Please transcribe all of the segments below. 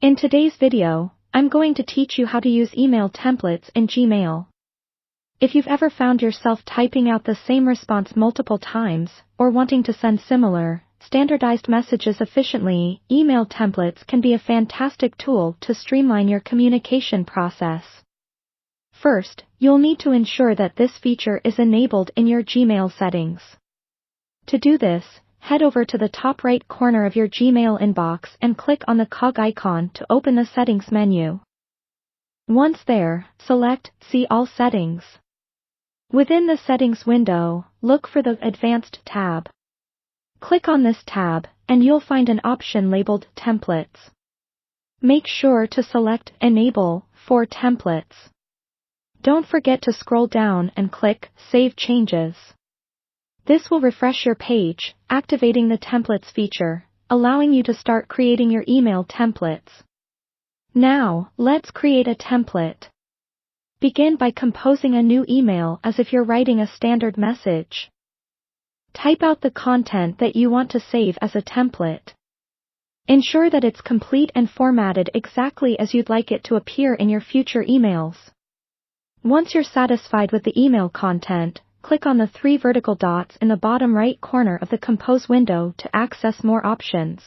In today's video, I'm going to teach you how to use email templates in Gmail. If you've ever found yourself typing out the same response multiple times, or wanting to send similar, standardized messages efficiently, email templates can be a fantastic tool to streamline your communication process. First, you'll need to ensure that this feature is enabled in your Gmail settings. To do this, head over to the top right corner of your Gmail inbox and click on the cog icon to open the Settings menu. Once there, select See All Settings. Within the Settings window, look for the Advanced tab. Click on this tab, and you'll find an option labeled Templates. Make sure to select Enable for Templates. Don't forget to scroll down and click Save Changes. This will refresh your page, activating the Templates feature, allowing you to start creating your email templates. Now, let's create a template. Begin by composing a new email as if you're writing a standard message. Type out the content that you want to save as a template. Ensure that it's complete and formatted exactly as you'd like it to appear in your future emails. Once you're satisfied with the email content, click on the three vertical dots in the bottom right corner of the Compose window to access more options.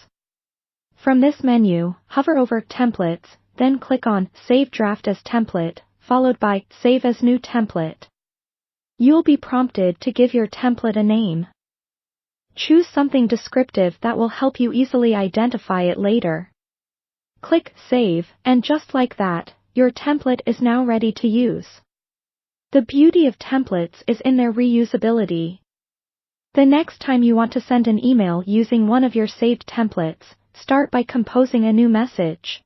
From this menu, hover over Templates, then click on Save Draft as Template, followed by Save as New Template. You'll be prompted to give your template a name. Choose something descriptive that will help you easily identify it later. Click Save, and just like that, your template is now ready to use. The beauty of templates is in their reusability. The next time you want to send an email using one of your saved templates, start by composing a new message.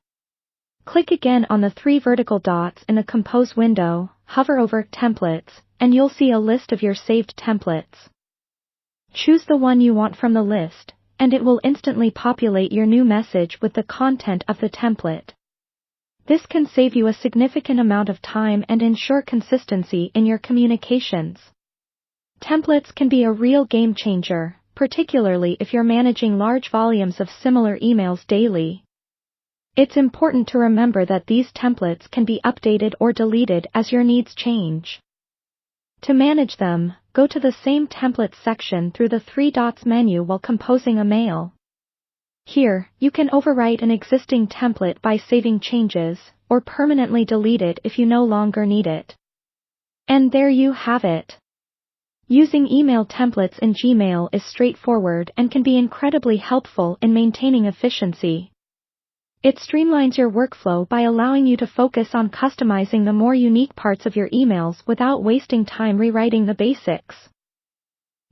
Click again on the three vertical dots in the Compose window, hover over Templates, and you'll see a list of your saved templates. Choose the one you want from the list, and it will instantly populate your new message with the content of the template. This can save you a significant amount of time and ensure consistency in your communications. Templates can be a real game changer, particularly if you're managing large volumes of similar emails daily. It's important to remember that these templates can be updated or deleted as your needs change. To manage them, go to the Same Templates section through the three dots menu while composing a mail. Here, you can overwrite an existing template by saving changes, or permanently delete it if you no longer need it. And there you have it. Using email templates in Gmail is straightforward and can be incredibly helpful in maintaining efficiency. It streamlines your workflow by allowing you to focus on customizing the more unique parts of your emails without wasting time rewriting the basics.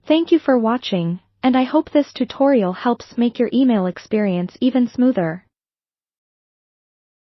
Thank you for watching, and I hope this tutorial helps make your email experience even smoother.